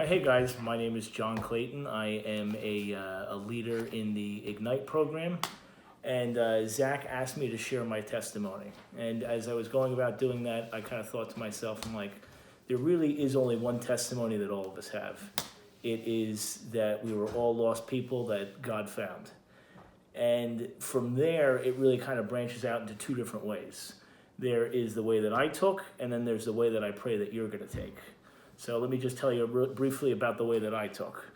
Hey guys, my name is Jon Clayton. I am a leader in the Ignite program, and Zach asked me to share my testimony. And as I was going about doing that, I kind of thought to myself, I'm like, there really is only one testimony that all of us have. It is that we were all lost people that God found. And from there, it really kind of branches out into two different ways. There is the way that I took, and then there's the way that I pray that you're going to take. So let me just tell you briefly about the way that I took.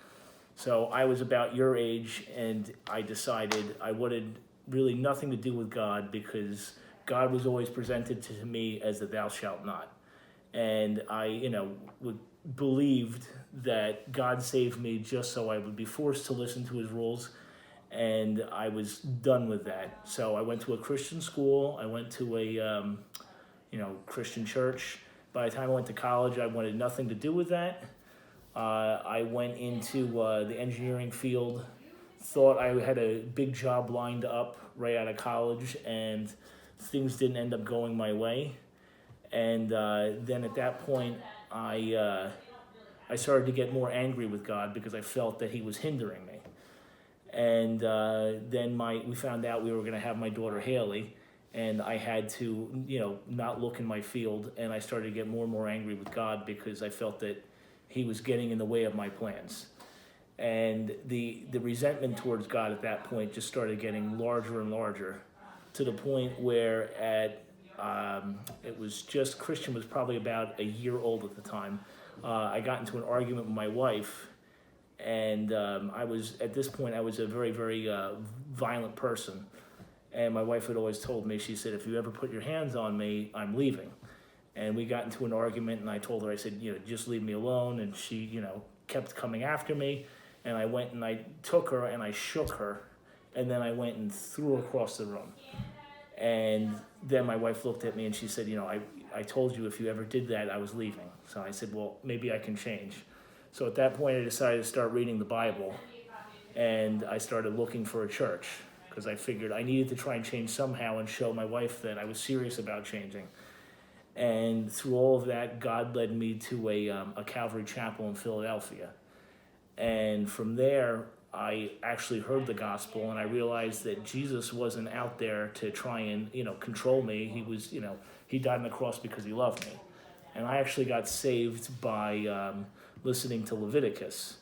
So I was about your age, and I decided I wanted really nothing to do with God because God was always presented to me as the thou shalt not. And I, believed that God saved me just so I would be forced to listen to his rules, and I was done with that. So I went to a Christian school. I went to a, Christian church. By the time I went to college, I wanted nothing to do with that. I went into the engineering field, thought I had a big job lined up right out of college, and things didn't end up going my way. And then at that point, I started to get more angry with God because I felt that he was hindering me. And then we found out we were going to have my daughter Haley, and I had to, not look in my field, and I started to get more and more angry with God because I felt that he was getting in the way of my plans. And the resentment towards God at that point just started getting larger and larger, to the point where Christian was probably about a year old at the time. I got into an argument with my wife, and at this point, I was a very, very violent person. And my wife had always told me, she said, if you ever put your hands on me, I'm leaving. And we got into an argument, and I told her, I said, just leave me alone. And she, kept coming after me. And I went and I took her and I shook her. And then I went and threw her across the room. And then my wife looked at me and she said, I told you if you ever did that, I was leaving. So I said, well, maybe I can change. So at that point, I decided to start reading the Bible. And I started looking for a church, because I figured I needed to try and change somehow and show my wife that I was serious about changing. And through all of that, God led me to a Calvary Chapel in Philadelphia. And from there, I actually heard the gospel, and I realized that Jesus wasn't out there to try and, control me. He was, he died on the cross because he loved me. And I actually got saved by listening to Leviticus,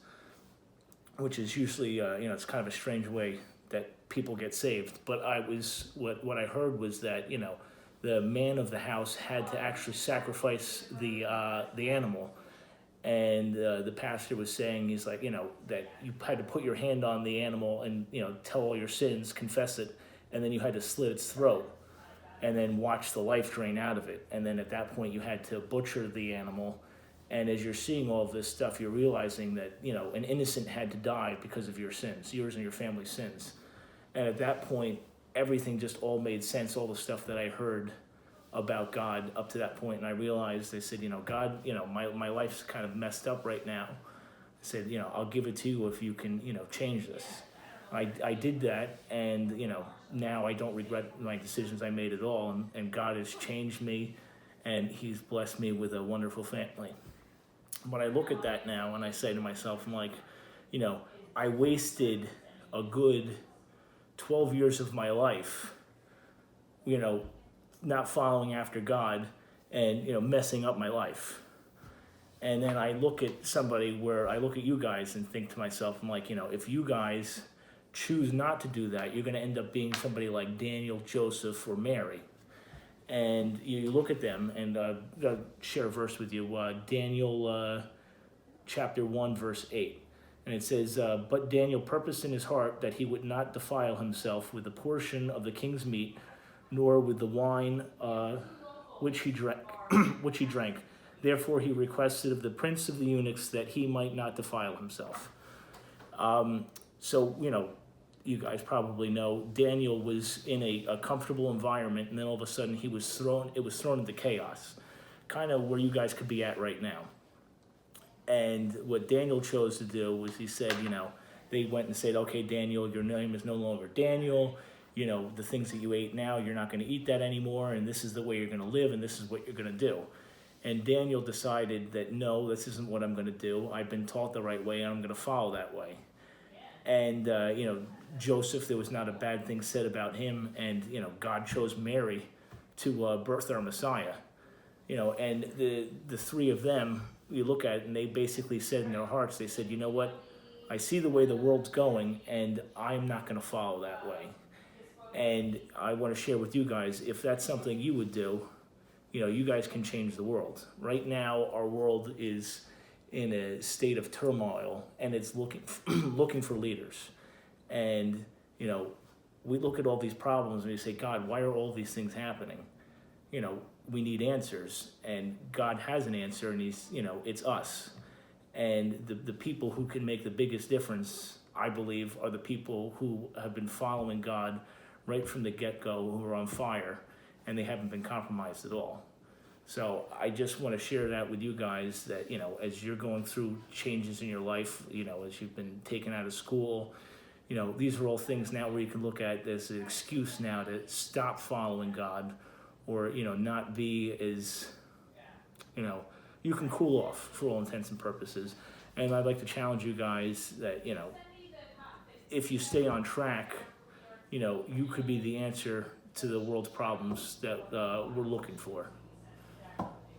which is usually, it's kind of a strange way that people get saved. But what I heard was that, the man of the house had to actually sacrifice the animal. And the pastor was saying, he's like, that you had to put your hand on the animal and, tell all your sins, confess it, and then you had to slit its throat and then watch the life drain out of it. And then at that point, you had to butcher the animal. And as you're seeing all of this stuff, you're realizing that, an innocent had to die because of your sins, yours and your family's sins. And at that point, everything just all made sense, all the stuff that I heard about God up to that point. And I realized, I said, God, my life's kind of messed up right now. I said, I'll give it to you if you can, change this. I did that, and, now I don't regret my decisions I made at all. And God has changed me, and he's blessed me with a wonderful family. But I look at that now, and I say to myself, I'm like, I wasted a good 12 years of my life, not following after God and, messing up my life. And then I look at I look at you guys and think to myself, I'm like, if you guys choose not to do that, you're going to end up being somebody like Daniel, Joseph, or Mary. And you look at them, and I'll share a verse with you, Daniel chapter 1, verse 8. And it says, but Daniel purposed in his heart that he would not defile himself with a portion of the king's meat, nor with the wine which he drank. Therefore he requested of the prince of the eunuchs that he might not defile himself. So, you guys probably know Daniel was in a comfortable environment, and then all of a sudden it was thrown into chaos, kind of where you guys could be at right now. And what Daniel chose to do was he said, they went and said, okay, Daniel, your name is no longer Daniel. The things that you ate now, you're not going to eat that anymore, and this is the way you're going to live, and this is what you're going to do. And Daniel decided that, no, this isn't what I'm going to do. I've been taught the right way, and I'm going to follow that way. And, Joseph, there was not a bad thing said about him. And, God chose Mary to birth our Messiah. And the three of them, you look at it, and they basically said in their hearts, they said, you know what? I see the way the world's going, and I'm not going to follow that way. And I want to share with you guys, if that's something you would do, you guys can change the world. Right now, our world is in a state of turmoil, and it's looking for leaders. And, we look at all these problems and we say, God, why are all these things happening? We need answers, and God has an answer, and it's us. And the people who can make the biggest difference, I believe, are the people who have been following God right from the get-go, who are on fire, and they haven't been compromised at all. So I just want to share that with you guys, that, as you're going through changes in your life, as you've been taken out of school, these are all things now where you can look at as an excuse now to stop following God, or, not be as, you can cool off for all intents and purposes. And I'd like to challenge you guys that, if you stay on track, you could be the answer to the world's problems that we're looking for.